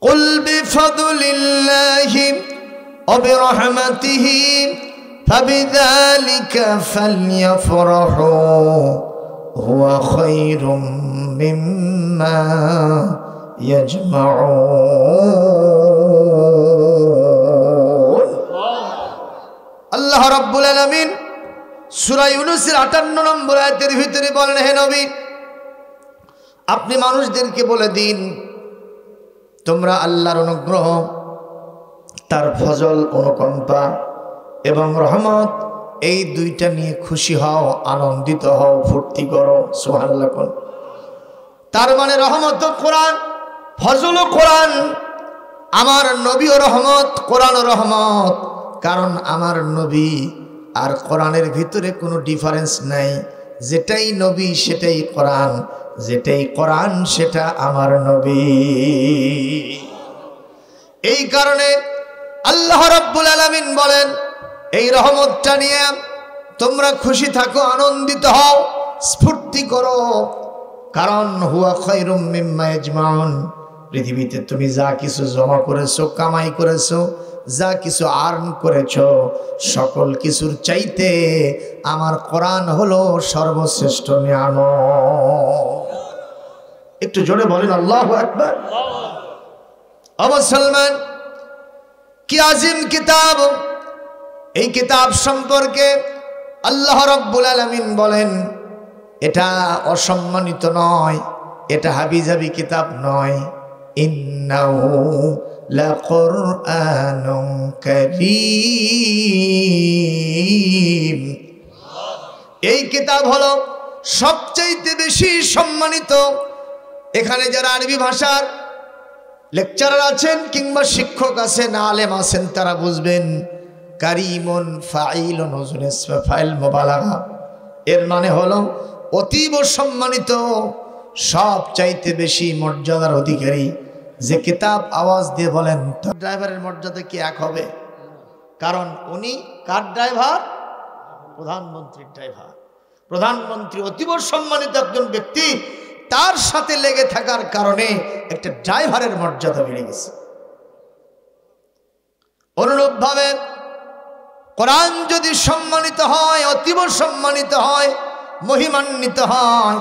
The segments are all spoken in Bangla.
কুল বিফাদলিল্লাহি ওয়া বিরহমাতিহি ফাবিযালিকা ফালইফরাহু হুয়া খায়রুম মিম্মা ইয়াজমাউন। আল্লাহ রাব্বুল আলামিন সূরা ইউনূসের 58 নম্বর আয়াতের ভিতরে বলেন, হে নবী, আপনি মানুষদেরকে বলে দিন, তোমরা আল্লাহর অনুগ্রহ, তার ফজল, অনুকম্পা এবং রহমত, এই দুইটা নিয়ে খুশি হও, আনন্দিত হও, ফুর্তি করো। সুবহানাল্লাহ। তার মানে রহমত ও কোরআন, ফজল ও কোরআন, আমার নবী ও রহমত, কোরআন ও রহমত। কারণ আমার নবী আর কোরআনের ভিতরে কোনো ডিফারেন্স নাই। যেটাই নবী সেটাই কোরআন, যেটাই কোরআন সেটা আমার নবী। এই কারণে আল্লাহ রাব্বুল আলামিন বলেন, এই রহমতটা নিয়ে তোমরা খুশি থাকো, আনন্দিত হও, স্ফূর্তি করো। কারণ হুয়া খায়রুম মিম্মা ইয়াজমাউন, পৃথিবীতে তুমি যা কিছু জমা করেছো, কামাই করেছো, যা কিছু আর্ন করেছো, সকল কিছুর চাইতে আমার কোরআন হলো সর্বশ্রেষ্ঠ নিয়ামত। একটু জোরে বলেন আল্লাহু আকবার। ও মুসলমান, কি আজিম কিতাব! এই কিতাব সম্পর্কে আল্লাহ রাব্বুল আলামিন বলেন, এটা অসম্মানিত নয়, এটা হাবিজাবি কিতাব নয়। ইন্নাহু লাকুরআনুন কারীম। এই কিতাব হলো সবচেয়ে বেশি সম্মানিত। এখানে যারা আরবি ভাষার লেকচারার আছেন কিংবা শিক্ষক আছেন, আলেম আছেন, তারা বুঝবেন কারীমুন ফাইলুন ওজনে ফাইল মুবালাগা। এর মানে হলো অতীব সম্মানিত, সবচাইতে বেশি মর্যাদার অধিকারী। যে কিতাব আওয়াজ দিয়ে বলেন, ড্রাইভারের মর্যাদা কি এক হবে? কারণ উনি কার ড্রাইভার? প্রধানমন্ত্রীর ড্রাইভার। প্রধানমন্ত্রী অতীব সম্মানিত একজন ব্যক্তি, তার সাথে লেগে থাকার কারণে একটা ড্রাইভারের মর্যাদা বেড়ে গেছে। অনুরূপভাবে কোরআন যদি সম্মানিত হয়, অতীব সম্মানিত হয়, মহিমান্বিত হয়,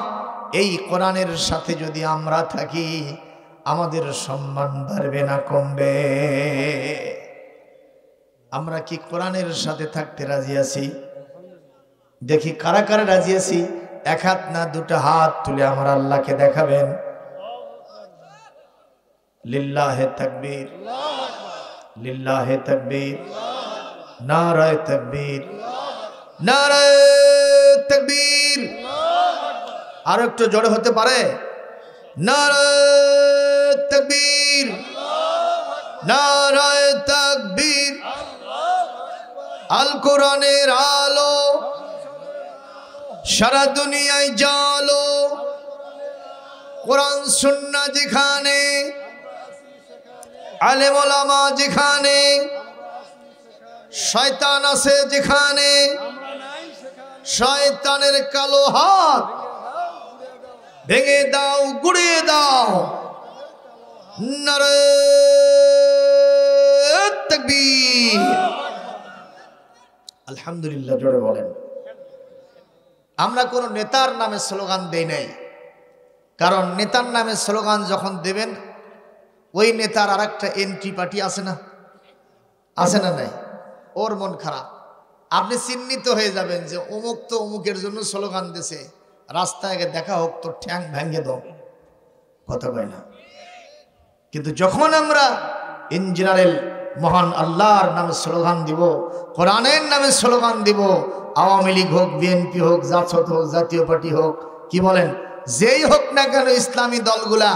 এই কোরআনের সাথে যদি আমরা থাকি, আমাদের সম্মান বাড়বে না কমবে? আমরা কি কোরআনের সাথে থাকতে রাজি আছি? দেখি কারা কারা রাজি আছি। এক হাত না দুটো হাত তুলে আমার আল্লাহকে দেখাবেন। লিল্লাহে তাকবীর, লিল্লাহে তাকবীর, নারায়ে তাকবীর, নারায়ে তাকবীর। আর একটু জোরে হতে পারে? নারায়ে তাকবীর, নারায়ে তাকবীর। আল কোরআনের আলো সারা দুনিয়ায় জালো। কোরআন সুন্নাহ যেখানে, আলেম ওলামা যেখানে, শয়তান আছে যেখানে, শয়তানের কালো হাত ভেঙে দাও, গুড়িয়ে দাও। নারায়ে তাকবীর। আলহামদুলিল্লাহ জোরে বলেন। আমরা কোনো নেতার নামে স্লোগান দেই নাই, কারণ নেতার নামে স্লোগান যখন দেবেন, ওই নেতার আর একটা এন্ট্রি পার্টি আছে না, আছে না নাই? ওর মন খারাপ। আপনি চিহ্নিত হয়ে যাবেন যে অমুক তো অমুকের জন্য স্লোগান দিছে, রাস্তায় দেখা হোক তো ঠ্যাং ভেঙে দাও, কথা কয় না। কিন্তু যখন আমরা ইন জেনারেল মহান আল্লাহর নামে স্লোগান দিব, কোরআনের নামে স্লোগান দিব, আওয়ামী লীগ হোক, বিএনপি হোক, জাসদ হোক, জাতীয় পার্টি হোক, কি বলেন, যেই হোক না কেন, ইসলামী দলগুলা,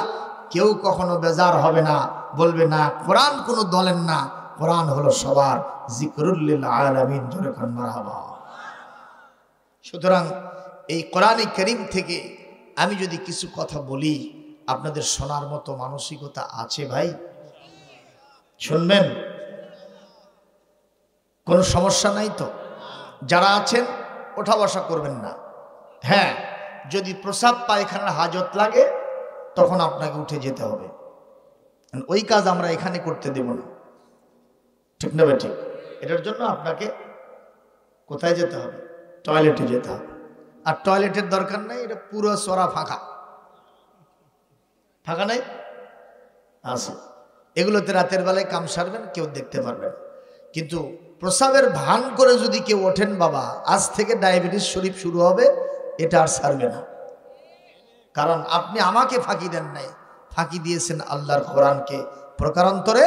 কেউ কখনো বেজার হবে না, বলবে না কোরআন কোনো দলের না, কোরআন হলো সবার। জিকরুল লিল আলামিন, জোরে কান মারহাবা। সুতরাং এই কোরআনে কারীম থেকে আমি যদি কিছু কথা বলি, আপনাদের শোনার মতো মানসিকতা আছে ভাই? শুনবেন? কোনো সমস্যা নাই তো? যারা আছেন ওঠা বসা করবেন না। হ্যাঁ, যদি প্রসাব পায়খানার হাজত লাগে তখন আপনাকে উঠে যেতে হবে। ওই কাজ আমরা এখানে করতে দেব না, ঠিক না ঠিক? এটার জন্য আপনাকে কোথায় যেতে হবে? টয়লেটে যেতে হবে। আর টয়লেটের দরকার নাই, এটা পুরো সরা ফাঁকা, ফাঁকা নাই আছে। এগুলোতে রাতের বেলায় কাম সারবেন, কেউ দেখতে পারবেন। কিন্তু প্রসাবের ভান করে যদি কেউ ওঠেন, বাবা আজ থেকে ডায়াবেটিস শরীফ শুরু হবে, এটা আর সারবে না। কারণ আপনি আমাকে ফাঁকি দেন নাই, ফাঁকি দিয়েছেন আল্লাহর কোরআনকে। প্রকারান্তরে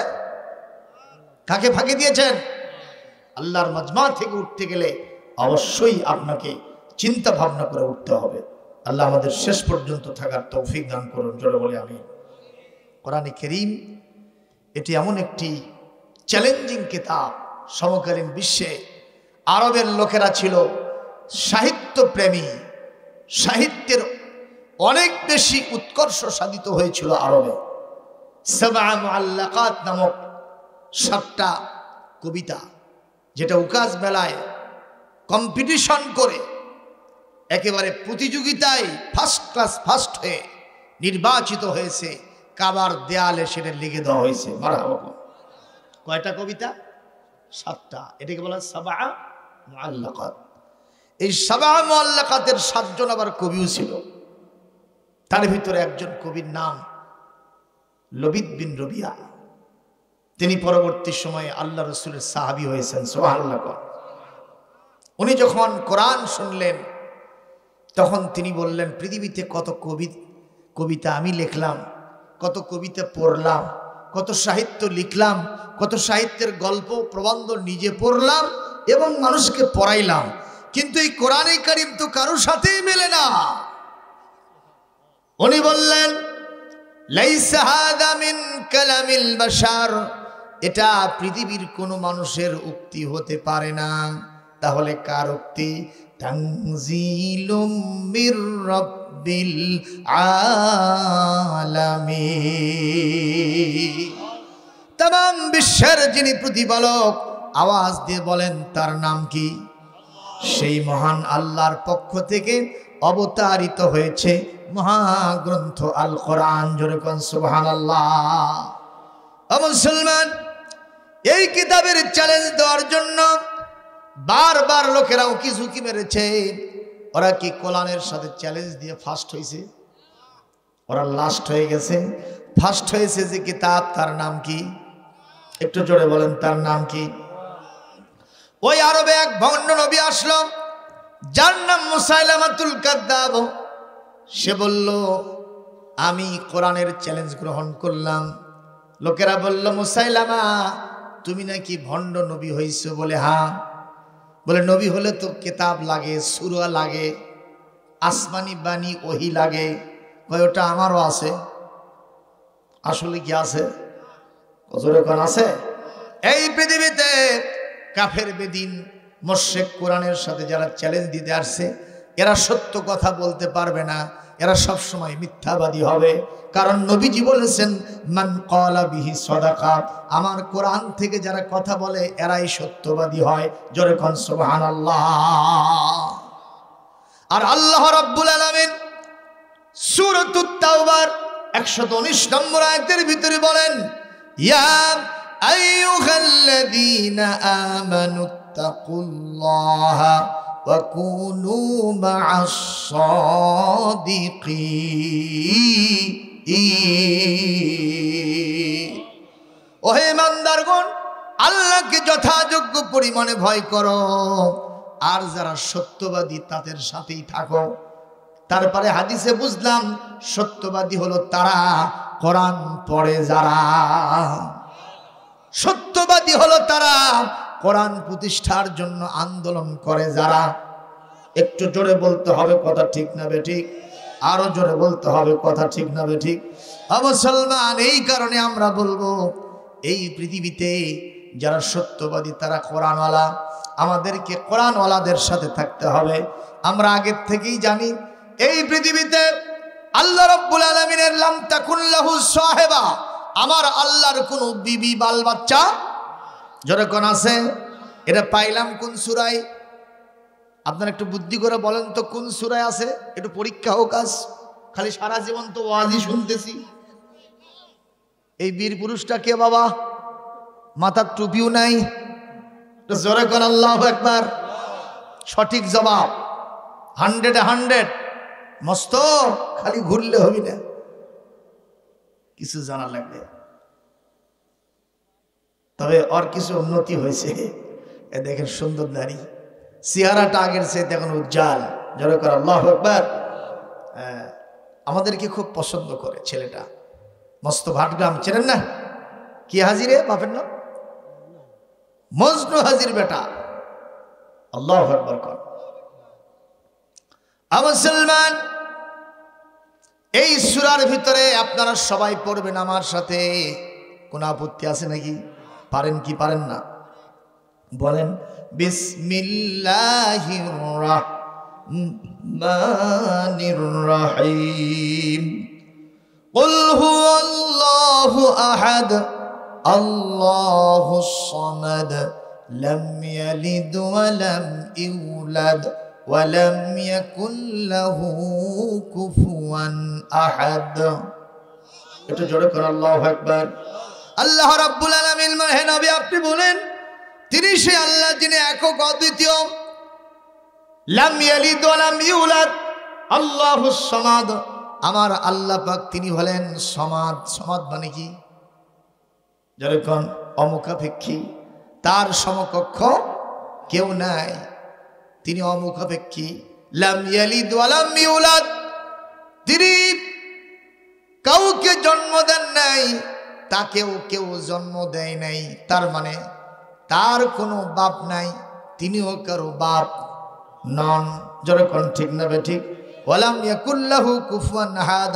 কাকে ফাঁকি দিয়েছেন? আল্লাহর মাজমা থেকে উঠতে গেলে অবশ্যই আপনাকে চিন্তা ভাবনা করে উঠতে হবে। আল্লাহ আমাদের শেষ পর্যন্ত থাকার তৌফিক দান করুন, জোরে বলে আমিন। কোরআনে কারীম এটি এমন একটি চ্যালেঞ্জিং কিতাব। সমকালীন বিশ্বে আরবের লোকেরা ছিল সাহিত্য প্রেমী, সাহিত্যের অনেক বেশি উৎকর্ষ সাধিত হয়েছিল আরবে। সাবআ মুআল্লাকাত নামক 7টা কবিতা, যেটা উকাজ মেলায় কম্পিটিশন করে একেবারে প্রতিযোগিতায় ফার্স্ট ক্লাস ফার্স্ট হয়ে নির্বাচিত হয়েছে, কাবার দেয়ালে সেটা লিখে দেওয়া হয়েছে। মারহাবা। কয়টা কবিতা? 7টা। এটাকে বলা সাবআ মুআল্লাকাত। এই সাবআ মুআল্লাকাতের 7 জন আবার কবিও ছিল। তার ভিতরে একজন কবির নাম লবিদ বিন রবিয়া। তিনি পরবর্তী সময়ে আল্লাহ রসুলের সাহাবী হয়েছেন। সুবহানাল্লাহ। উনি যখন কোরআন শুনলেন তখন তিনি বললেন, পৃথিবীতে কত কবিতা আমি লিখলাম, কত কবিতা পড়লাম, কত সাহিত্য লিখলাম, কত সাহিত্যের গল্প প্রবন্ধ নিজে পড়লাম এবং মানুষকে পড়াইলাম, কিন্তু এই কোরআনে কারীম তো কারোর সাথেই মেলে না। উনি বললেন, লাইসা হাদা মিন কালামিল বাশার, এটা পৃথিবীর কোনো মানুষের উক্তি হতে পারে না। তাহলে কার উক্তি? তানজিলুম মির রাব্বিল আলামিন। तमाम বিশ্বের যিনি প্রতিপালক, আওয়াজ দিয়ে বলেন তার নাম কি? সেই মহান আল্লাহর পক্ষ থেকে অবতারিত হয়েছে মহাগ্রন্থ আল কোরআন। জোরে কোন সুবহানাল্লাহ। ও মুসলমান, এই কিতাবের চ্যালেঞ্জ দেওয়ার জন্য বারবার লোকেরা উকি ঝুঁকি মেরেছে। ওরা কি কোরআনের সাথে চ্যালেঞ্জ দিয়ে ফার্স্ট হয়েছে? ওরা লাস্ট হয়ে গেছে। ফার্স্ট হয়েছে যে কিতাব, তার নাম কি? একটু জোরে বলেন, তার নাম কি? ওই আরবে এক ভণ্ড নবী আসলো, যার নাম মুসাইলামাতুল কাযযাব। সে বলল, আমি কোরআনের চ্যালেঞ্জ গ্রহণ করলাম। লোকেরা বলল, মুসাইলামা তুমি নাকি ভণ্ড নবী হইছো? বলে হ্যাঁ। বলে নবী হলে তো কিতাব লাগে, সূরা লাগে, আসমানি বাণী ওহী লাগে। কয় ওটা আমারও আছে। আসলে কি আছে? কজরে কোন আছে? এই পৃথিবীতে কাফের বেদিন মুশরিক কোরআনের সাথে যারা চ্যালেঞ্জ দিতে আসছে, এরা সত্য কথা বলতে পারবে না, এরা সব সময় মিথ্যাবাদী হবে। কারণ নবীজি বলেছেন, মান ক্বালা বিহি সাদাকা, আমার কোরআন থেকে যারা কথা বলে এরাই সত্যবাদী হয়। জোরে কোন সুবহানাল্লাহ। আর আল্লাহ রাব্বুল আলামিন সূরাতুত তাওবার 119 নম্বর আয়াতের ভিতরে বলেন, ইয়া আইয়ুহাল্লাযীনা আমানুত্তাকুল্লাহা ওয়া কুনু মা'আস সাদিকিন। ওহে ইমানদারগণ, আল্লাহকে যথাযোগ্য পরিমাণে ভয় করো, আর যারা সত্যবাদী তাদের সাথেই থাকো। তারপরে হাদিসে বুঝলাম সত্যবাদী হলো তারা কোরআন পড়ে যারা। সত্যবাদী হলো তারা কোরআন প্রতিষ্ঠার জন্য আন্দোলন করে যারা। একটু জোরে বলতে হবে কথা ঠিক না বেঠিক? আরো জোরে বলতে হবে কথা ঠিক না বেঠিক? মুসলমান, এই কারণে আমরা বলবো, এই পৃথিবীতে যারা সত্যবাদী তারা কোরআনওয়ালা। আমাদেরকে কোরআনওয়ালাদের সাথে থাকতে হবে। আমরা আগের থেকেই জানি এই পৃথিবীতে আল্লাহ রাব্বুল আলামিনের লাম তাকুন লাহু সাহেবা, আমার আল্লাহর কোনো বিবি বাল বাচ্চা জোরে কোন আছে? এটা পাইলাম কোন সূরায়? আপনারা একটু বুদ্ধি করে বলেন তো কোন সূরায় আছে? একটু পরীক্ষা হোক। আজ খালি সারা জীবন তো ওয়াজি শুনতেছি, এই বীর পুরুষটা কে বাবা? মাথার টুপিও নাই। জোরে কর আল্লাহু আকবার। সঠিক জবাব 100 মস্ত। খালি ঘুরলে হবি না, কিছু জানা লাগবে। তবে ওর কিছু উন্নতি হয়েছে। এ দেখেন সুন্দর নারী, চেহারাটা আগের চেয়ে এখন উজ্জ্বল। জোরে কর আল্লাহু আকবার। আমাদেরকে খুব পছন্দ করে ছেলেটা। মস্ত ভাটগ্রাম চেনেন না? কি হাজিরে বাপের নাম? মজনু হাজির বেটা। আল্লাহু আকবার কর। মুসলমান, এই সূরার ভিতরে আপনারা সবাই পড়বেন আমার সাথে। কোন আপত্তি আছে নাকি? পারেন কি পারেন না? বলেন বিসমিল্লাহির রাহমানির রহিম। কুল হুয়াল্লাহু আহাদ আল্লাহুস সামাদ লাম ইয়ালিদ ওয়া লাম ইউলাদ ওয়া লাম ইয়াকুল লাহু কুফুয়ান আহাদ। একটু জোরে করে আল্লাহু আকবার। আল্লাহ রাব্বুল আলামিন হে নবী আপনি বলেন, তিনি সেই আল্লাহ যিনি একক অদ্বিতীয়, লাম ইয়ালিদ ওয়া লাম ইউলাদ, আল্লাহুস সামাদ। আমার আল্লাহ পাক তিনি হলেন সমাদ। সমাদ মানে কি? যেরকম অমুখাপেক্ষী, তার সমকক্ষ কেউ নাই, তিনি অমুখাপেক্ষী। লাম ইয়ালিদ ওয়া লাম ইউলাদ, তিনি কাউকে জন্ম দেন নাই, তাকেও কেউ জন্ম দেয় নাই। তার মানে তার কোনো বাপ নাই, তিনিও কারো বাপ নন। যেরকম ঠিক না ঠিক? ওয়ালাম ইয়াকুল লাহু কুফুয়ান আহাদ,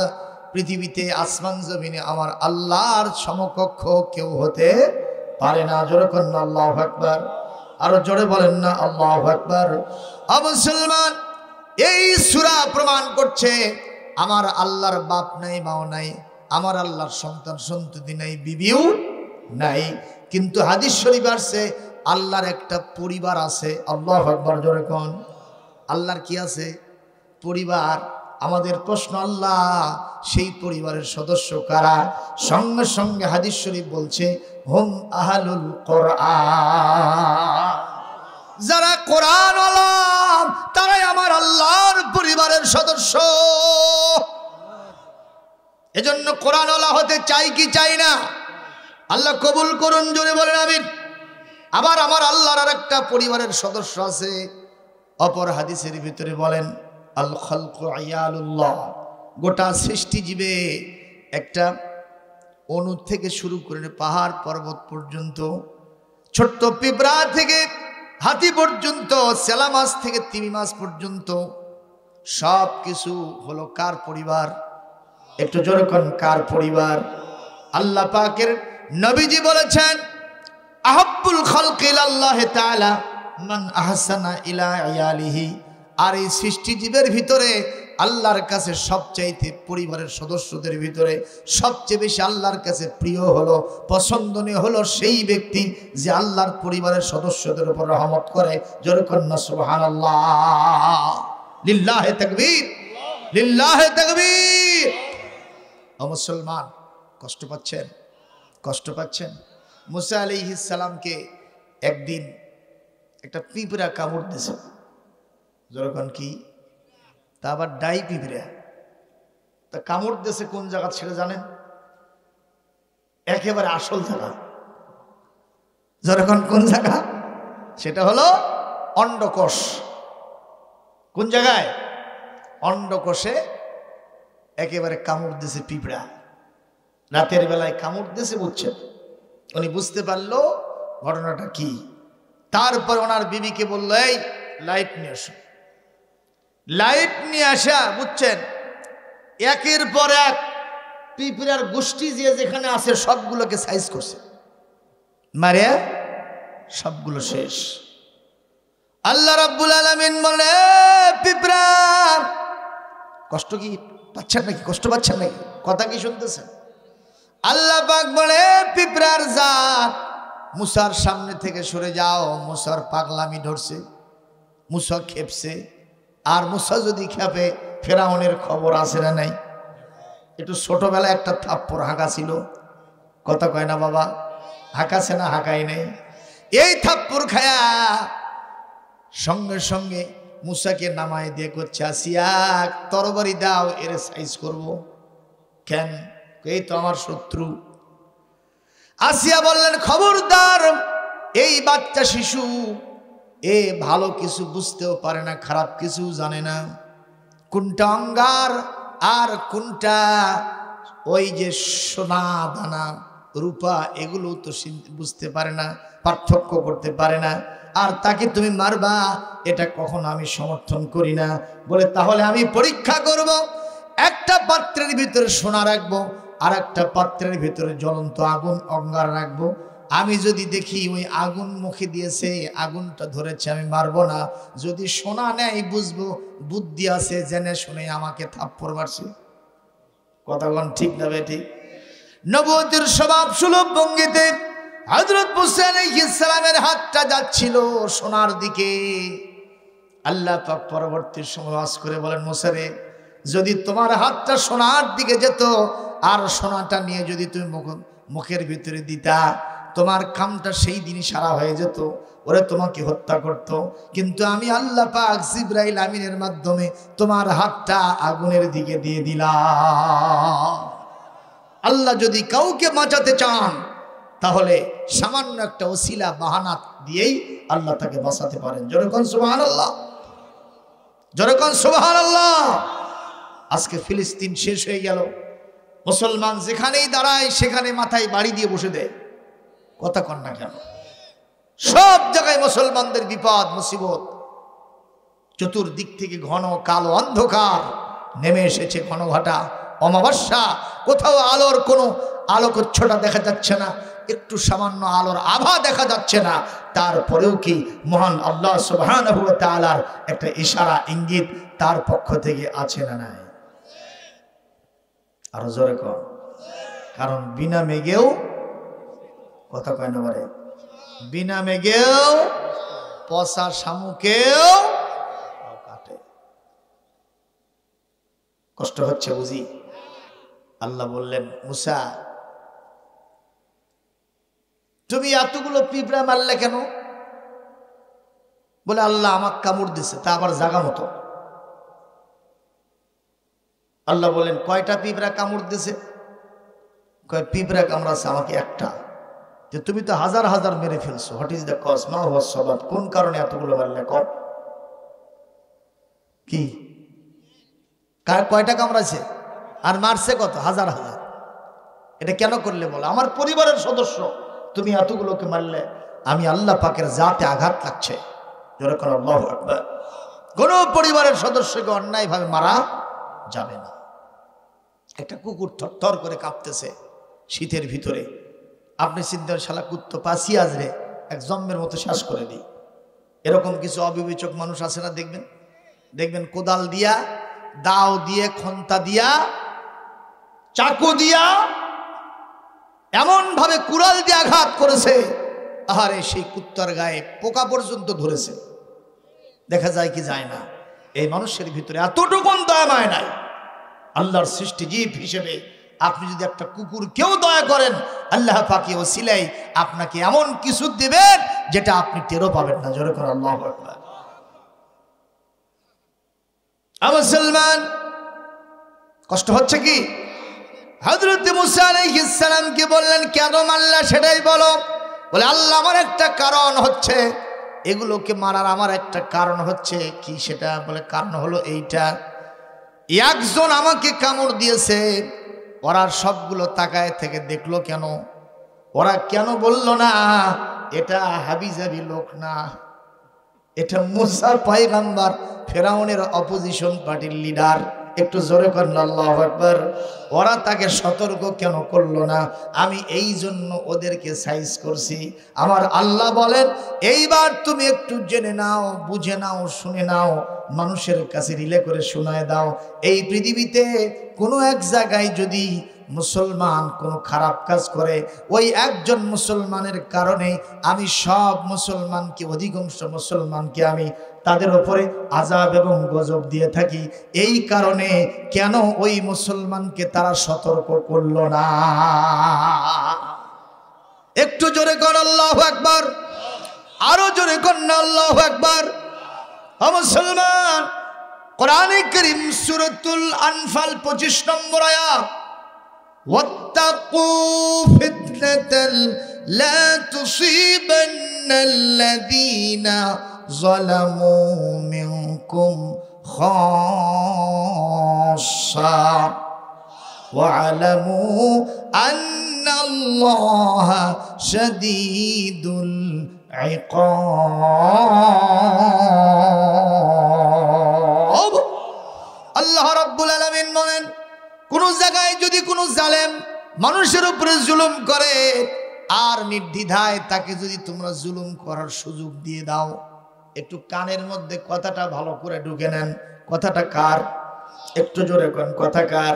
পৃথিবীতে আসমান জমিনে আমার আল্লাহর সমকক্ষ কেউ হতে পারে না। জোরে করেন না আল্লাহু আকবার। আরো জোরে বলেন না আল্লাহু আকবার। মুসলমান, এই সূরা প্রমাণ করছে আমার আল্লাহর বাপ নাই, মাও নাই, আমার আল্লাহর সন্তান সন্ততি নাই, বিবিও নাই। কিন্তু হাদিস শরীফ আসছে আল্লাহর একটা পরিবার আছে। আল্লাহু আকবার। জোরে কোন আল্লাহর কি আছে? পরিবার। আমাদের প্রশ্ন, আল্লাহ সেই পরিবারের সদস্য কারা? সঙ্গে সঙ্গে হাদিস শরীফ বলছে হুম আহলুল কোরআন, যারা কোরআন ওয়ালা তারাই আমার আল্লাহর পরিবারের সদস্য। এজন্য কোরআন ওয়ালা হতে চাই কি চাই না? আল্লাহ কবুল করুন, জোরে বলেন আমিন। আবার আমার আল্লাহর আরেকটা পরিবারের সদস্য আছে। অপর হাদিসের ভিতরে বলেন আল খালকু আয়ালুল্লাহ, গোটা সৃষ্টি জীবে একটা অণু থেকে শুরু করে পাহাড় পর্বত পর্যন্ত, ছোট্ট পিঁপড়া থেকে হাতি পর্যন্ত, সেলা মাছ থেকে তিমি মাছ পর্যন্ত সব কিছু হলো কার পরিবার? একটু জোরে কোন কার পরিবার? আল্লাহ পাকের নবীজি বলেছেন আহাব্বুল খালকি ইলাল্লাহি তাআলা মান আহসানা ইলা ইয়ালিহি। আর এই সৃষ্টিজীবের ভিতরে আল্লাহর কাছে সবচাইতে পরিবারের সদস্যদের ভিতরে সবচেয়ে বেশি আল্লাহর কাছে প্রিয় হলো, পছন্দনীয় হলো সেই ব্যক্তি যে আল্লাহর পরিবারের সদস্যদের উপর রহমত করে। জোরে কন্না সুবহানাল্লাহ, লিল্লাহি তাকবীর, লিল্লাহি তাকবীর। ও মুসলমান, কষ্ট পাচ্ছেন? কষ্ট পাচ্ছেন? মুসা আলাইহিস সালামকে একদিন একটা পিঁপড়া কামড় দিয়েছে। যখন কি তা আবার ডাই পিঁপড়া, তা কামড় দিয়েছে কোন জায়গা ছেড়ে জানেন? একেবারে আসল জায়গা। যখন কোন জায়গা? সেটা হলো অন্ডকোষ। কোন জায়গায়? অন্ডকোষে একেবারে কামড় দিয়েছে পিঁপড়া। রাতের বেলায় কামড় দিয়েছে, বুঝছেন? উনি বুঝতে পারলো ঘটনাটা কি। তারপর ওনার বিবিকে বলল এই লাইট নিয়ে আসো। লাইট নিয়ে আসা, বুঝছেন, একের পর এক পিঁপড়ার গোষ্ঠী যে যেখানে আছে সবগুলোকে সাইজ করছে, মারে সবগুলো শেষ। আল্লাহ রাব্বুল আলামিন বলে পিঁপড়া কষ্ট কি পাচ্ছেন নাকি? কষ্ট পাচ্ছেন নাকি? কথা কি শুনতেছেন? আল্লাহ পাক বলে পিঁপড়ার জাত মুসার সামনে থেকে সরে যাও। মুসার পাগলামি ধরছে, মুসা খেপছে। আর মুসা যদি খেপে ফেরাউনের খবর আছে না নাই? একটু ছোটবেলায় একটা থাপ্পড় হাঁকা ছিল, কথা কয় না বাবা? হাঁকাছে না হাঁকাই নেই? এই থাপ্পড় খায়া সঙ্গে সঙ্গে মুসাকে নামায় দিয়ে করছে, আসিয়া তরবারি দাও, এর সাইজ করব। কেন? এই তো আমার শত্রু। আসিয়া বললেন, খবরদার, এই বাচ্চা শিশু, এ ভালো কিছু বুঝতেও পারে না, খারাপ কিছু জানে না, কোনটা অঙ্গার আর কোনটা ওই যে সোনা দানা রূপা, এগুলো তো বুঝতে পারে না, পার্থক্য করতে পারে না, আর তাকে তুমি মারবা, এটা কখনো আমি সমর্থন করি না। বলে, তাহলে আমি পরীক্ষা করব, একটা পাত্রের ভিতরে সোনা রাখবো, আর একটা পাত্রের ভিতরে জ্বলন্ত আগুন অঙ্গার রাখবো। আমি যদি দেখি ওই আগুন মুখে দিয়েছে, আগুনটা ধরেছে, আমি মারবো না। যদি সোনা নেয় বুঝবো বুদ্ধি আছে, জেনে শুনে আমাকে থাপ্পড় মারছে। কথাগণ ঠিক না বেঠিক? নবুয়তের স্বভাব সুলভ ভঙ্গিতে হযরত মুসা আলাইহিস সালামের হাতটা যাচ্ছিল সোনার দিকে। আল্লাহ পাক পরবর্তী সময় ওয়াজ করে বলেন, মুসা রে, যদি তোমার হাতটা সোনার দিকে যেত আর সোনাটা নিয়ে যদি তুমি মুখের ভিতরে দিতা, তোমার কামটা সেই দিনই সারা হয়ে যেত, ওরে তোমাকে হত্যা করত। কিন্তু আমি আল্লাহ পাক জিবরাইল আমিনের মাধ্যমে তোমার হাতটা আগুনের দিকে দিয়ে দিলাম। আল্লাহ যদি কাউকে বাঁচাতে চান, তাহলে সামান্য একটা ওসিলা বাহানা দিয়েই আল্লাহ তাকে বাঁচাতে পারেন। জোরে কোন সুবহানাল্লাহ, জোরে কোন সুবহানাল্লাহ। আজকে ফিলিস্তিন শেষ হয়ে গেল, মুসলমান যেখানেই দাঁড়ায় সেখানে মাথায় বাড়ি দিয়ে বসে দেয়। কথা কন না কেন? সব জায়গায় মুসলমানদের বিপদ মুসিবত, চতুর্দিক থেকে ঘন কালো অন্ধকার নেমে এসেছে, ঘন ঘটা অমাবস্যা, কোথাও আলোর কোনো আলোকচ্ছটা দেখা যাচ্ছে না, একটু সামান্য আলোর আভা দেখা যাচ্ছে না। তারপরেও কি মহান আল্লাহ সুবহানাহু ওয়া তাআলার একটা ইশারা ইঙ্গিত তার পক্ষ থেকে আছে না নাই? আরো জোরে কর। কারণ বিনা মেঘেও, কথা কয় না বলে, বিনা মেঘেও পচা শামুকেও কাটে। কষ্ট হচ্ছে বুঝি? আল্লাহ বললেন, মুসা, তুমি এতগুলো পিঁপড়া মারলে কেন? বলে, আল্লাহ আমাকে কামড় দিছে, তা আবার জাগা মতো। আল্লাহ বলেন, কয়টা পিঁপড়া কামড় দিছে? কয়, পিঁপড়া কামড়াছে আমাকে একটা। যে তুমি তো হাজার হাজার মেরে ফেলছো, হোয়াট ইজ দ্য কজ, মা হুয়া সাবাব, কোন কারণে এতগুলো মারলে? কর কি, কয়টা কামড়াছে আর মারছে কত? হাজার হাজার। এটা কেন করলে বলো? আমার পরিবারের সদস্য, তুমি এতগুলোকে মারলে, আমি আল্লাহ পাকের জাতে আঘাত লাগছে। যেরকম আল্লাহু আকবার। কোন পরিবারের সদস্যকে অন্যায় ভাবে মারা যাবে না। একটা কুকুর থরথর করে কাঁপতেছে শীতের ভিতরে, আপনি চিন্তা, শালা কুত্তো পাশি আজরে এক জম্মের মতো শ্বাস করে দিই। এরকম কিছু অবিবেচক মানুষ আছে না? দেখবেন দেখবেন কোদাল দিয়া, দাও দিয়ে, খন্তা দিয়া, চাকু দিয়া, এমন ভাবে কুড়াল দিয়ে আঘাত করেছে, আহারে সেই কুত্তার গায়ে পোকা পর্যন্ত ধরেছে। দেখা যায় কি যায় না? এই মানুষের ভিতরে এতটুকু দয়া মায় নাই। আল্লাহর সৃষ্টি জীব হিসেবে আপনি যদি একটা কুকুর কেউ দয়া করেন, আল্লাহ পাকে ওসিলাই আপনাকে এমন কিছু দেবেন যেটা আপনি টেরও পাবেন না। জোরে করে আল্লাহু আকবার। মুসলমান, কষ্ট হচ্ছে কি? হযরত মুসা আলাইহিস সালামকে বললেন, কেন মারলা সেটাই বলো। বলে, আল্লাহ, আমার একটা কারণ হচ্ছে, এগুলোকে মারার আমার একটা কারণ হচ্ছে। কি সেটা? বলে, কারণ হলো এইটা, একজন আমাকে কামড় দিয়েছে, ওরা সবগুলো তাকায় থেকে দেখলো কেন? ওরা কেন বলল না এটা হাবিজাবি লোক না, এটা মুসা পয়গম্বর, ফেরাউনের অপোজিশন পার্টির লিডার? একটু জোরে করেন আল্লাহু আকবার। ওরা তাকে সতর্ক কেন করলো না? আমি এই জন্য ওদেরকে সাইজ করছি। আমার আল্লাহ বলেন, এইবার তুমি একটু জেনে নাও, বুঝে নাও, শুনে নাও, মানুষের কাছে রিলে করে শোনায় দাও। এই পৃথিবীতে কোনো এক জায়গায় যদি মুসলমান কোনো খারাপ কাজ করে, ওই একজন মুসলমানের কারণে আমি সব মুসলমানকে, অধিকাংশ মুসলমানকে আমি তাদের উপরে আযাব এবং গজব দিয়ে থাকি। এই কারণে কেন ওই মুসলমানকে তারা সতর্ক করলো না? একটু জোরে কর আল্লাহু আকবার, আরো জোরে কর না আল্লাহু আকবার। ও মুসলমান, কোরআনে কারীম সূরাতুল আনফাল 25 নম্বর আয়াত, ওয়াত্তাকু ফিতনাতাল লা তুসিবান্নাল্লাযীনা যালামু মিনকুম খাসসা ওয়া'লামু আন্নাল্লাহা শাদীদুল ইকাব। আল্লাহ রাব্বুল আলামিন বলেন, কোন জায়গায় যদি কোনো জালেম মানুষের উপরে জুলুম করে আর নির্দ্বিধায় তাকে যদি তোমরা জুলুম করার সুযোগ দিয়ে দাও, একটু কানের মধ্যে কথাটা ভালো করে ঢুকে নেন। কথাটা কার? একটু জোরে কোন কথা কার?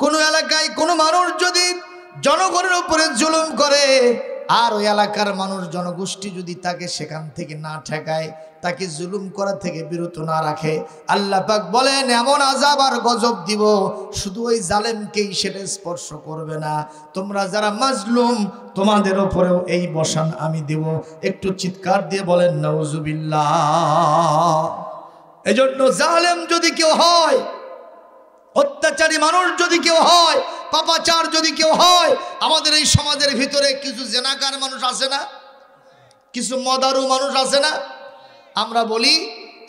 কোন এলাকায় কোনো মানুষ যদি জনগণের উপরে জুলুম করে আর ওই এলাকার মানুষ জনগোষ্ঠী যদি তাকে সেখান থেকে না ঠেকায়, তাকে জুলুম করা থেকে বিরত না রাখে, আল্লাহ পাক বলেন এমন আযাব আর গজব দিব, শুধু ওই জালেমকেই সেটা স্পর্শ করবে না, তোমরা যারা মাজলুম তোমাদের উপরেও এই বসান আমি দেব। একটু চিৎকার দিয়ে বলেন নাউজুবিল্লাহ। এজন্য জালেম যদি কেউ হয়, অত্যাচারী মানুষ যদি কেউ হয়, পাপাচার যদি কেউ হয়, আমাদের এই সমাজের ভিতরে কিছু জেনাকার মানুষ আছে না, কিছু মদারু মানুষ আছে না। আমরা বলি,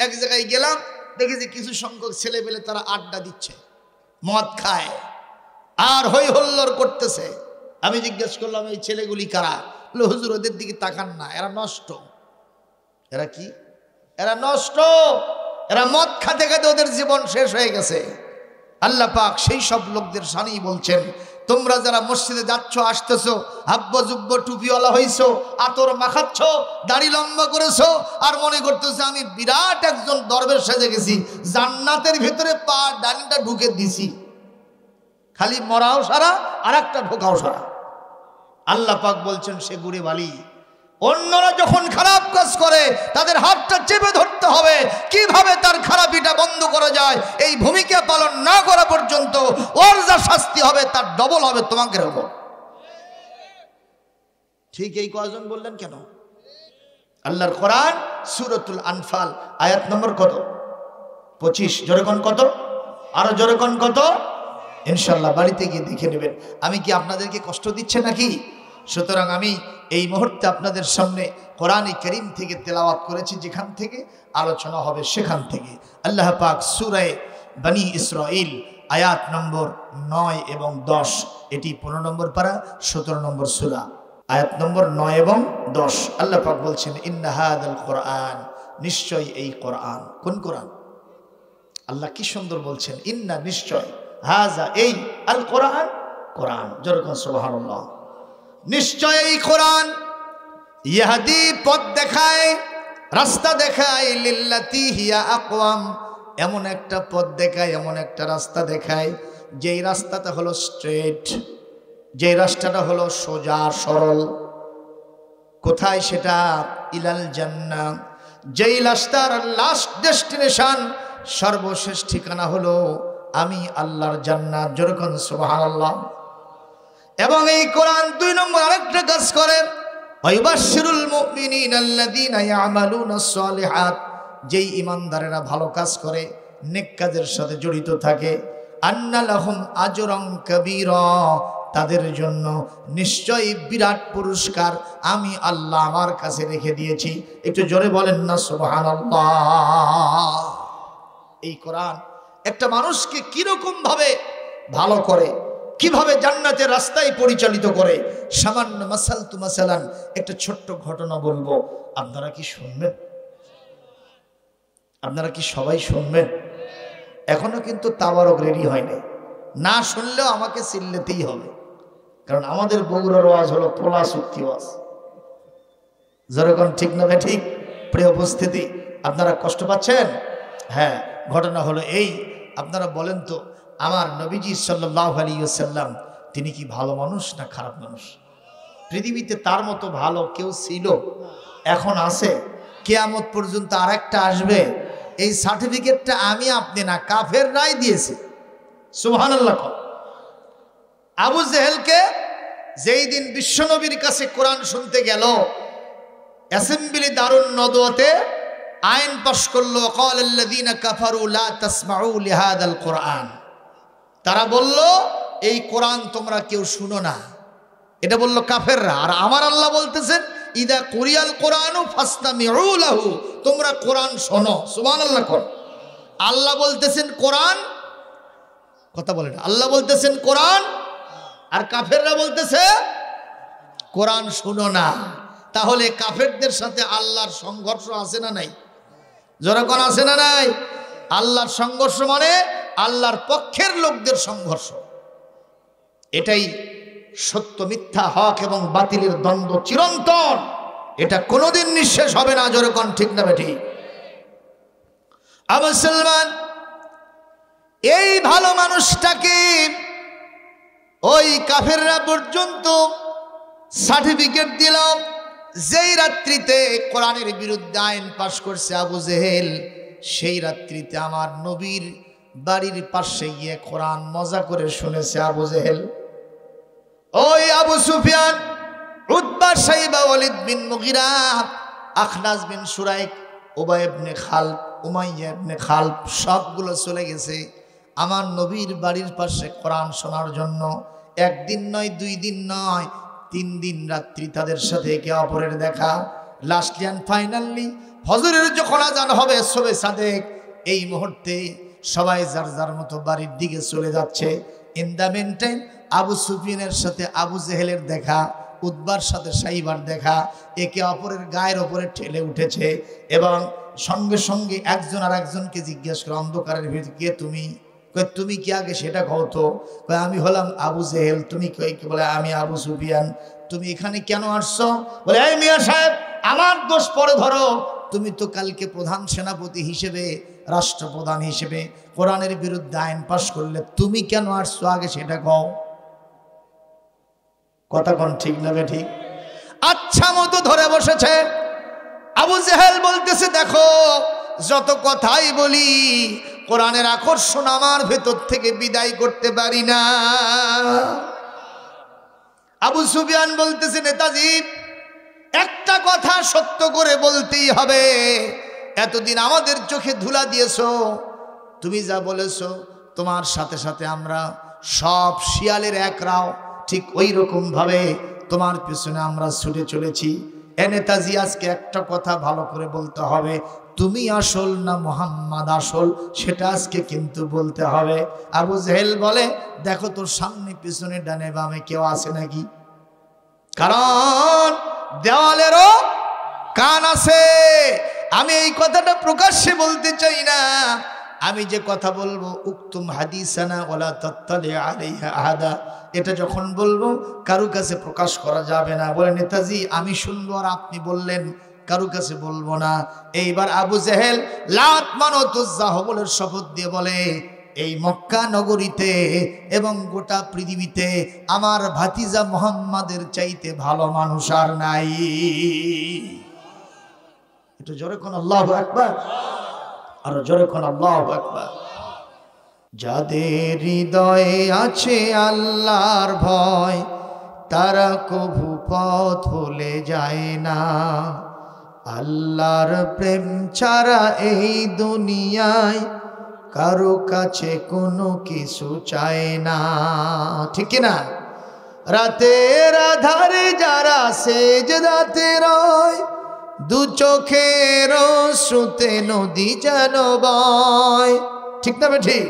এক জায়গায় গেলাম, দেখেছি কিছু সংখ্যক ছেলে পেলে তারা আড্ডা দিচ্ছে, মদ খায় আর হই হল্লোর করতেছে। আমি জিজ্ঞেস করলাম এই ছেলেগুলি কারা? হুজুর ওদের দিকে তাকান না, এরা নষ্ট। এরা কি? এরা নষ্ট। এরা মদ খাতে খাতে ওদের জীবন শেষ হয়ে গেছে। আল্লাহ পাক সেই সব লোকদের শানেই বলছেন, তোমরা যারা মসজিদে যাচ্ছ আসতেছো, হাব্বা জুব্ব টুপিওয়ালা হইছো, আতর মাখাচ্ছ, দাড়ি লম্বা করেছো আর মনে করতেছো আমি বিরাট একজন দরবেশ সেজে গেছি, জান্নাতের ভিতরে পা ডানিটা ঢুকে দিছি, খালি মরাও সারা আর একটা ঢোকাও সারা। আল্লাহ পাক বলছেন সে গুড়ে বালি। অন্যরা যখন খারাপ কাজ করে তাদের হাতটা চেপে ধরতে হবে, কিভাবে তার খারাপিটা বন্ধ করা যায়। এই ভূমিকা পালন না করা পর্যন্ত ওর যা শাস্তি হবে তার ডবল হবে তোমাকে উপর। ঠিক এই কয়জন বললেন কেন? আল্লাহর কোরআন সূরাতুল আনফাল আয়াত নম্বর কত? 25। জোরে কোন কত? আরো জোরে কোন কত? ইনশাআল্লাহ বাড়িতে গিয়ে দেখে নেবেন। আমি কি আপনাদেরকে কষ্ট দিচ্ছে নাকি? সুতরাং আমি এই মুহূর্তে আপনাদের সামনে কোরআন কারীম থেকে তেলাওয়াত করেছি, যেখান থেকে আলোচনা হবে সেখান থেকে। আল্লাহ পাক সূরা বনী ইসরাঈল আয়াত নম্বর 9 এবং 10, এটি 15 নম্বর পারা 17 নম্বর সূরা, আয়াত নম্বর 9 এবং 10। আল্লাহ পাক বলছেন ইন্না হাযাল কোরআন, নিশ্চয় এই কোরআন। কোন কোরআন? আল্লাহ কি সুন্দর বলছেন, ইন্না নিশ্চয়, হাযা এই, আল কোরআন কোরআন। যেরকম সুবহানাল্লাহ। নিশ্চয় এই কোরআন ইয়াহদি পথ দেখায়, রাস্তা দেখায়, লিল্লাতি হিয়া আকওয়াম, এমন একটা পথ দেখায়, এমন একটা রাস্তা দেখায় যেই রাস্তাটা হলো স্ট্রেট, যেই রাস্তাটা হলো সোজা সরল। কোথায় সেটা? ইলাল জান্নাহ। যেই রাস্তার লাস্ট ডেস্টিনেশন, সর্বশেষ ঠিকানা হলো আমি আল্লাহর জান্নাত। যেরকম সুবহানাল্লাহ। এবং এই কোরআন 2 নম্বর আরেকটা কাজ করে, ওয়াইবাশশিরুল মুমিনিনা আল্লাযীনা ইয়ামালুনাস সালিহাত, যেই ঈমানদারেরা ভালো কাজ করে, নেক কাজের সাথে জড়িত থাকে, আন্না লাহুম আজরান কাবীরা, তাদের জন্য নিশ্চয়ই বিরাট পুরস্কার আমি আল্লাহ আমার কাছে রেখে দিয়েছি। একটু জোরে বলেন না সুবহানাল্লাহ। এই কোরআন একটা মানুষকে কিরকম ভাবে ভালো করে, কিভাবে জান্নাতের রাস্তায় পরিচালিত করে। সামান্য মাসালান একটা ছোট্ট ঘটনা বলবো, আপনারা কি শুনবেন? আপনারা কি সবাই শুনবেন? এখনো কিন্তু তাবারক রেডি হয়নি, না শুনলেও আমাকে চিল্লাতেই হবে, কারণ আমাদের বগুড়ার ওয়াজ হলো পোলা চুক্তি ওয়াজ। যেরকম ঠিক না ভাই? ঠিক। প্রিয় উপস্থিতি, আপনারা কষ্ট পাচ্ছেন? হ্যাঁ, ঘটনা হলো এই, আপনারা বলেন তো, আমার নবীজি সাল্লাল্লাহু আলাইহি ওয়াসাল্লাম তিনি কি ভালো মানুষ না খারাপ মানুষ? পৃথিবীতে তার মতো ভালো কেউ ছিল? এখন আছে? কিয়ামত পর্যন্ত আরেকটা আসবে। এই সার্টিফিকেটটা আমি আপনি না, কাফেররাই দিয়েছে। সুবহানাল্লাহ। আবু জেহেলকে যেই দিন বিশ্বনবীর কাছে কোরআন শুনতে গেল, অ্যাসেম্বলি দারুন নদওয়াতে আইন পাশ করলো, ক্বালাল্লাযীনা কাফারু লা তাসমাউ লিহাদাল কোরআন। তারা বলল এই কোরআন তোমরা কেউ শুনো না, এটা বলল কাফেররা। আর আমার আল্লাহ বলতেছেন ইদা কুরিয়াল কোরআনু ফাসতামিউ লাহু, তোমরা কোরআন শোনো। সুবহানাল্লাহ। কোন আল্লাহ বলতেছেন কোরআন, কথা বলে না, আল্লাহ বলতেছেন কোরআন, আর কাফেররা বলতেছে কোরআন শুনো না। তাহলে কাফেরদের সাথে আল্লাহর সংঘর্ষ আছে না নাই? যখন আছে না নাই? আল্লাহর সংঘর্ষ মানে আল্লাহর পক্ষের লোকদের সংঘর্ষ। এটাই সত্য মিথ্যা, হক এবং বাতিলের দ্বন্দ্ব চিরন্তন, এটা কোনোদিন নিঃশেষ হবে না। যখন ঠিক না বেঠি? মুসলমান এই ভালো মানুষটাকে ওই কাফেররা পর্যন্ত সার্টিফিকেট দিল। যেই রাত্রিতে কোরআনের বিরুদ্ধে আইন পাশ করছে আবু জেহেল, সেই রাত্রিতে আমার নবীর বাড়ির পাশে গিয়ে কোরআন মজা করে শুনেছে আবু জেহেল। ওই আবু সুফিয়ান, উতবা, শাইবা, ওয়ালিদ বিন মুগিরা, আখনাস বিন সুরাইক, উবাই ইবনে খালব, উমাইয়া ইবনে খালব সবগুলো চলে গেছে আমার নবীর বাড়ির পাশে কোরআন শোনার জন্য। একদিন নয়, 2 দিন নয়, 3 দিন রাত্রি তাদের সাথে একে অপরের দেখা। লাস্টলি অ্যান্ড ফাইনালি ফজরের যখন আজান হবে শবে সাদেক, এই মুহূর্তে সবাই যার যার মতো বাড়ির দিকে চলে যাচ্ছে। In the meantime Abu সুফিয়ানের সাথে আবু জেহেলের দেখা, উতবার সাথে সাইবার দেখা একে অপরের গায়ের ওপরে ঠেলে উঠেছে। এবং সঙ্গে সঙ্গে একজন আর একজনকে জিজ্ঞেস করে, অন্ধকারের ভিতরে কে তুমি? তুমি কি আগে সেটা কও তো। আমি হলাম আবু জেহেল। তুমি কে? বলে আমি আবু সুফিয়ান। তুমি এখানে কেন আসছো? বলে এই মিয়া সাহেব, আমার দোষ পরে ধরো, তুমি তো কালকে প্রধান সেনাপতি হিসেবে, রাষ্ট্রপ্রধান হিসেবে কোরআনের বিরুদ্ধে আইন পাশ করলে, তুমি কেন আসছো আগে সেটা কও। কথা কোন ঠিক না ঠিক? আচ্ছা মতো ধরে বসেছে। আবু জেহেল বলতেছে, দেখো যত কথাই বলি কোরআনের আকর্ষণ আমার ভেতর থেকে বিদায় করতে পারি না। আবু সুফিয়ান বলতেছে, নেতাজি একটা কথা সত্য করে বলতেই হবে, এতদিন আমাদের চোখে ধুলা দিয়েছো, তুমি যা বলেছো তোমার সাথে সাথে আমরা সব শিয়ালের একরাও ঠিক ওই রকম ভাবে তোমার পিছনে আমরা ছুটে চলেছি। এ নেতাজি আজকে একটা কথা ভালো করে বলতে হবে, তুমি আসল না মুহাম্মদ আসল, সেটা আজকে কিন্তু বলতে হবে। আবু জেহেল বলে, দেখো তোর সামনে পিছনে ডানে বামে কেউ আছে নাকি? কারণ দেওয়ালেরও কান আছে। আমি এই কথাটা প্রকাশ্যে বলতে চাই না, আমি যে কথা বলবো উক্তুম হাদিসানা ওয়ালা তাত্তালি আলাইহা আহাদা, এটা যখন বলবো কারো কাছে প্রকাশ করা যাবে না। বলে নেতাজি আমি শুনবো আর আপনি বললেন কারো কাছে বলবো না। এইবার আবু জেহেল লাত মানত উজ্জা হবলের শপথ দিয়ে বলে, এই মক্কা নগরীতে এবং গোটা পৃথিবীতে আমার ভাতিজা মুহাম্মাদের চাইতে ভালো মানুষ আর নাই। একটু জোরে কোন আল্লাহু আকবার, আর জোরে কোন আল্লাহু আকবার। যাদের হৃদয়ে আছে আল্লাহর ভয়, তারা কভু পথ ভুলে যায় না। আল্লাহর প্রেম ছাড়া এই দুনিয়ায় কারো কাছে কোনো কিছু চায় না, ঠিক না? রাতের আধারে যারা সেজদাতে রয়, দু চোখের শ্রুতে নদী যেন বয়, ঠিক না ঠিক?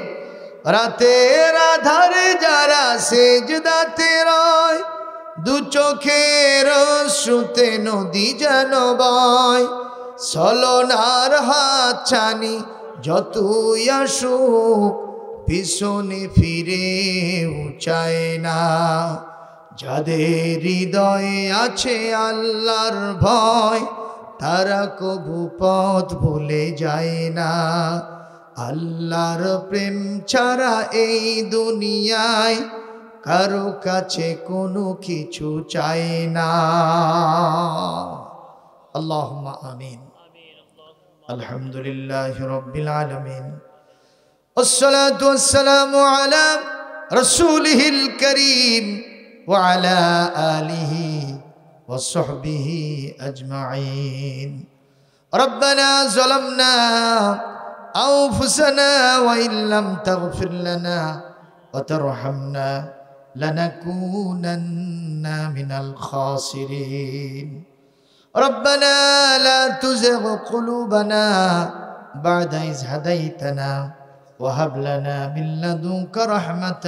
রাতের আধারে যারা সেজদাতে রয়, দু চোখের শ্রুতে নদী যেন বয়। ছলনার হাত ছানি যতই আসুক, পিছনে ফিরে চায় না। যাদের হৃদয়ে আছে আল্লাহর ভয়, তারা কভু পথ ভুলে যায় না। আল্লাহর প্রেম ছাড়া এই দুনিয়ায় কারো কাছে কোনো কিছু চায় না। আল্লাহুম্মা আমিন। আলহামদুলিল্লাহি রাব্বিল আলামিন, ওয়াসসালাতু ওয়াসসালামু আলা রাসূলিহিল কারীম وعلى آله وصحبه أجمعين ربنا ظلمنا أنفسنا وإن لم تغفر لنا وترحمنا لنكونن من الخاسرين ربنا لا تزغ قلوبنا بعد إذ هديتنا وهب لنا من لدنك رحمة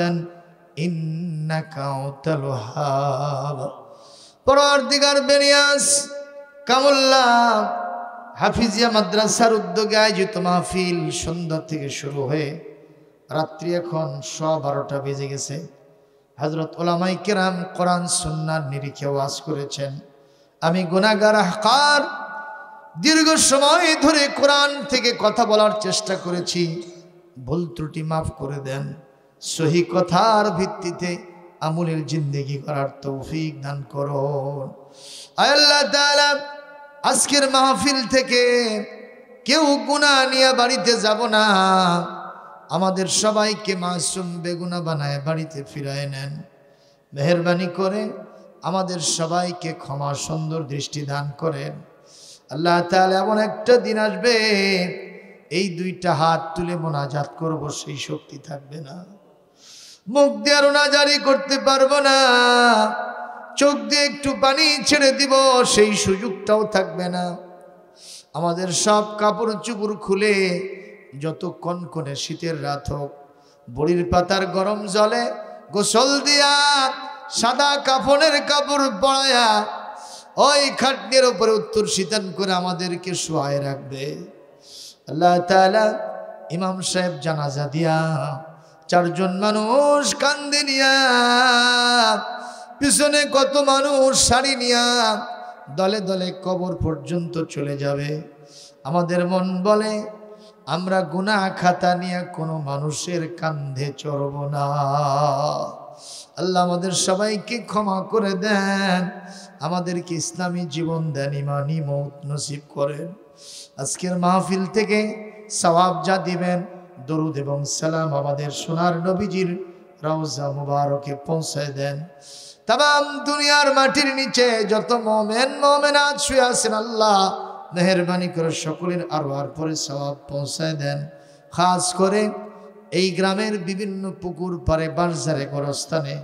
إنك أنت الوهاب পরওয়ারদিগার বেনিয়াস কামুল্লাহ হাফিজিয়া মাদ্রাসার উদ্যোগে আয়োজিত মাহফিল সন্ধ্যা থেকে শুরু হয়ে রাত্রি এখন 12:30 বেজে গেছে। হযরত উলামায়ে কেরাম কোরআন সুন্নাহর নিরিখে ওয়াজ করেছেন। আমি গুনাহগার আহকার দীর্ঘ সময় ধরে কোরআন থেকে কথা বলার চেষ্টা করেছি, ভুল ত্রুটি মাফ করে দেন। সহি কথার ভিত্তিতে আমলের জিন্দেগি করার তৌফিক দান করুন। আয় আল্লাহ তাআলা, আজকের মাহফিল থেকে কেউ গুনাহ নিয়ে বাড়িতে যাব না। আমাদের সবাইকে মাসুম বেগুনাহ বানায় বাড়িতে ফিরায় নেন। মেহেরবানি করে আমাদের সবাইকে ক্ষমা সুন্দর দৃষ্টি দান করেন। আল্লাহ তাআলা, এমন একটা দিন আসবে এই দুইটা হাত তুলে মোনাজাত করব, সেই শক্তি থাকবে না। মুখ দিয়ে রোনা জারি করতে পারবো না। চোখ দিয়ে একটু পানি ছেড়ে দিব, সেই সুযোগটাও থাকবে না। আমাদের সব কাপড় চুপড় খুলে, যত কনকনে শীতের রাত হোক, বড়ির পাতার গরম জলে গোসল দিয়া সাদা কাফনের কাপড় পরায়া ওই খাটনির উপরে উত্তর শীতান করে আমাদেরকে শোয়ায় রাখবে। আল্লাহ তাআলা, ইমাম সাহেব জানাজা দিয়া 4 জন মানুষ কান্দে নিয়া, পিছনে কত মানুষ শাড়ি নিয়া দলে দলে কবর পর্যন্ত চলে যাবে। আমাদের মন বলে আমরা গুনাহ খাতা নিয়ে কোনো মানুষের কান্ধে চড়ব না। আল্লাহ আমাদের সবাইকে ক্ষমা করে দেন, আমাদেরকে ইসলামী জীবন দেন, ইমানি মওত নসিব করেন। আজকের মাহফিল থেকে সওয়াব যা দিবেন, দরুদ এবং সালাম আমাদের সোনার নবীজির রওজা মুবারকে পৌঁছায় দেন। তাম দুনিয়ার মাটির নিচে যত মুমিন মুমিনাত শুয়ে আছেন, আল্লাহ মেহেরবানি করে সকলের আরওয়ার পরে সওয়াব পৌঁছায় দেন। খাস করে এই গ্রামের বিভিন্ন পুকুর পারে, বাজারে, গোরস্থানে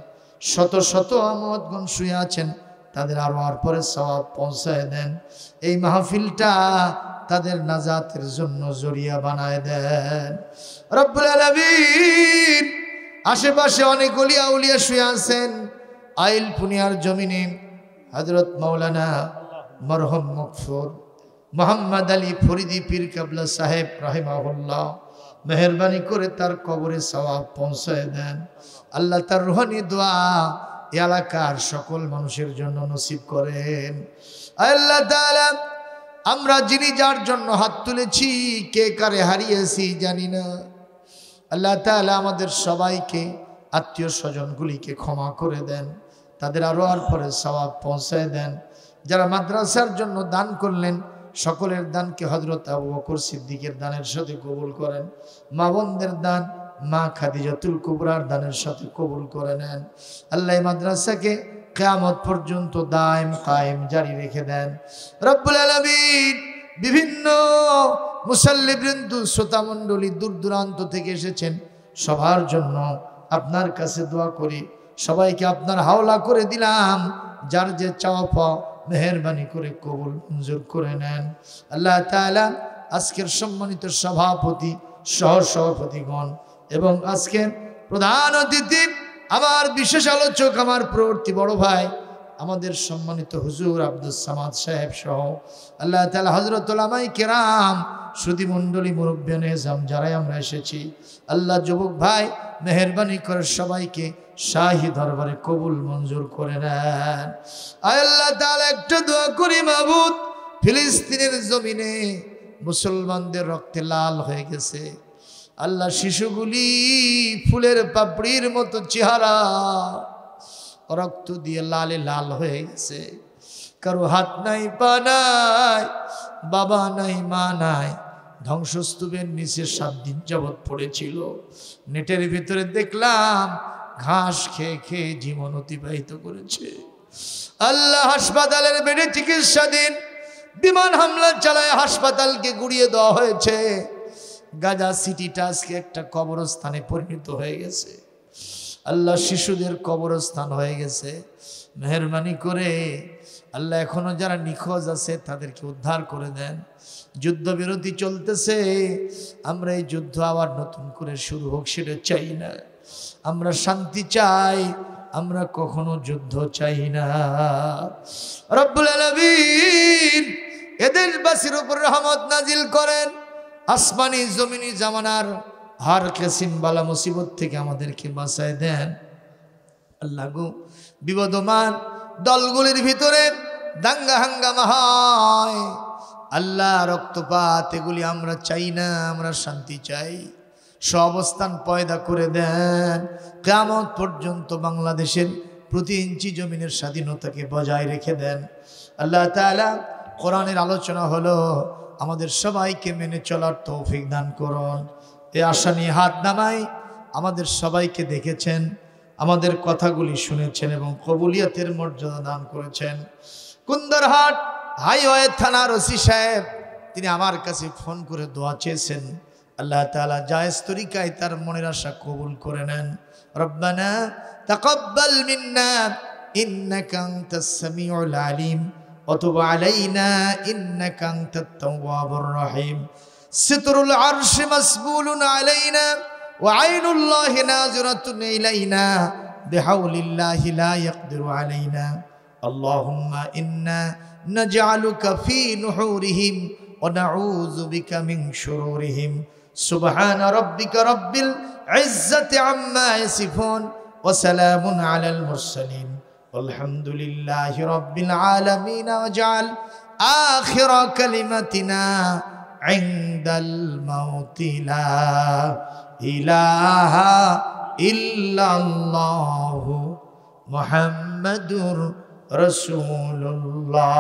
শত শত আমতগণ শুয়ে আছেন, তাদের আরওয়ার পরে সওয়াব পৌঁছায় দেন। এই মাহফিলটা তাদের নাজাতের জন্য জরিয়া বানায় দেন রব্বুল আলামিন। আশেপাশে অনেক ওলিয়া উলিয়া শুয়ে আছেন। আইল পুনিয়ার জমিনে হযরত মাওলানা মরহুম মকফুর মোহাম্মদ আলী ফরিদি পীর কেবলা সাহেব রাহিমাহুল্লাহ, মেহেরবানি করে তার কবরে সওয়াব পৌঁছায় দেন। আল্লাহ তার রুহানি দোয়া এলাকার সকল মানুষের জন্য নসিব করেন। আল্লাহ তাআলা, আমরা যিনি যার জন্য হাত তুলেছি, কে কারে হারিয়েছি জানি না। আল্লাহ তাআলা আমাদের সবাইকে, আত্মীয় স্বজনগুলিকে ক্ষমা করে দেন, তাদের আরো আর পরে সওয়াব পৌঁছায় দেন। যারা মাদ্রাসার জন্য দান করলেন, সকলের দানকে হযরত আবু বকর সিদ্দিকের দানের সাথে কবুল করেন। মা বোনদের দান, মা খাদিজাতুল কুবরার দানের সাথে কবুল করে নেন। আল্লাহ মাদ্রাসাকে কিয়ামত পর্যন্ত দায়েম কায়েম জারি রেখে দেন রব্বুল আলামিন। বিভিন্ন মুসাল্লিবৃন্দ, শ্রোতা মণ্ডলী দূর দূরান্ত থেকে এসেছেন, সবার জন্য আপনার কাছে দোয়া করি, সবাইকে আপনার হাওলা করে দিলাম। যার যে চাওয়া পাওয়া মেহেরবানি করে কবুল মঞ্জুর করে নেন। আল্লাহ তাআলা, আজকের সম্মানিত সভাপতি, সহ সভাপতিগণ এবং আজকের প্রধান অতিথি, আমার বিশেষ আলোচক, আমার প্রবর্তী বড় ভাই, আমাদের সম্মানিত হুজুর আব্দুস সামাদ সাহেব সহ আল্লাহ তাআলা হযরত উলামায়ে কেরাম, সুধী মণ্ডলী, মুরব্বিয়ানে এজাম যারাই আমরা এসেছি, আল্লাহ যুবক ভাই মেহেরবানি করে সবাইকে শাহী দরবারে কবুল মঞ্জুর করে নেন। আল্লাহ তাআলা, একটা দোয়া করি মাবুদ, ফিলিস্তিনের জমিনে মুসলমানদের রক্তে লাল হয়ে গেছে আল্লাহ, শিশুগুলি ফুলের পাপড়ির মতো চেহারা, রক্ত দিয়ে লালে লাল হয়ে গেছে। কারো হাত নাই, পা নাই, বাবা নাই, মা নাই, ধ্বংসস্তূপের নিচে 7 দিন যাবৎ পড়েছিল। নেটের ভিতরে দেখলাম ঘাস খেয়ে খেয়ে জীবন অতিবাহিত করেছে। আল্লাহ হাসপাতালের বেডে চিকিৎসাধীন, বিমান হামলা চালায় হাসপাতালকে গুড়িয়ে দেওয়া হয়েছে। গাজা সিটিটা আজকে একটা কবরস্থানে পরিণত হয়ে গেছে। আল্লাহ শিশুদের কবরস্থান হয়ে গেছে। মেহেরবানি করে আল্লাহ এখনো যারা নিখোঁজ আছে তাদেরকে উদ্ধার করে দেন। যুদ্ধবিরতি চলতেছে, আমরা এই যুদ্ধ আবার নতুন করে শুরু হোক সেটা চাই না। আমরা শান্তি চাই, আমরা কখনো যুদ্ধ চাই না। রব্বুল আলামিন এদেশবাসীর উপর রহমত নাজিল করেন। আসমানি জমিনি জামানার হার কিসিম বালা মুসিবত থেকে আমাদেরকে বাঁচায় দেন। আল্লাহ গো, বিবদমান দলগুলির ভিতরে দাঙ্গা হাঙ্গামা হয়, আল্লাহ রক্তপাত এগুলি আমরা চাই না, আমরা শান্তি চাই। সহাবস্থান পয়দা করে দেন। কিয়ামত পর্যন্ত বাংলাদেশের প্রতি ইঞ্চি জমিনের স্বাধীনতাকে বজায় রেখে দেন। আল্লাহ তাআলা কোরআনের আলোচনা হলো, আমাদের সবাইকে মেনে চলার তৌফিক দান করুন। এই আশা নিয়ে হাত নামাই। আমাদের সবাইকে দেখেছেন, আমাদের কথাগুলি শুনেছেন এবং কবুলিয়তের মর্যাদা দান করেছেন। কুন্দরহাট হাইওয়ে থানার ওসি সাহেব তিনি আমার কাছে ফোন করে দোয়া চেয়েছেন। আল্লাহ তাআলা জায়েজ তরিকায় তার মনের আশা কবুল করে নেন। রব্বানা তাকাব্বাল মিন্না ইন্নাকা আনতাস সামিউল আলিম ওয়া তুব আলাইনা ইন্নাকা আনতাত তাওয়াবুর রহিম। সিতরুল আরশি মাসবুলুন আলাইনা ওয়া আইনুল্লাহি নাযিরাতুন ইলাইনা বিহাউলিল্লাহি লা ইয়াকদিরু আলাইনা। আল্লাহুম্মা ইন্না নাজআলুকা ফি নুহুরিহিম ওয়া নাউযু বিকা মিন শুরুরিহিম। সুবহানা রাব্বিকা রাব্বিল ইজ্জাতি আম্মা ইয়াসিফুন ওয়া সালামুন আলাল মুরসালিন ওয়ালহামদুলিল্লাহি রাব্বিল আলামিন। ওয়াজআল আখিরা কালিমাতিনা ইনদাল মাউতি লা ইলাহা ইল্লাল্লাহু মুহাম্মাদুর রাসূলুল্লাহ।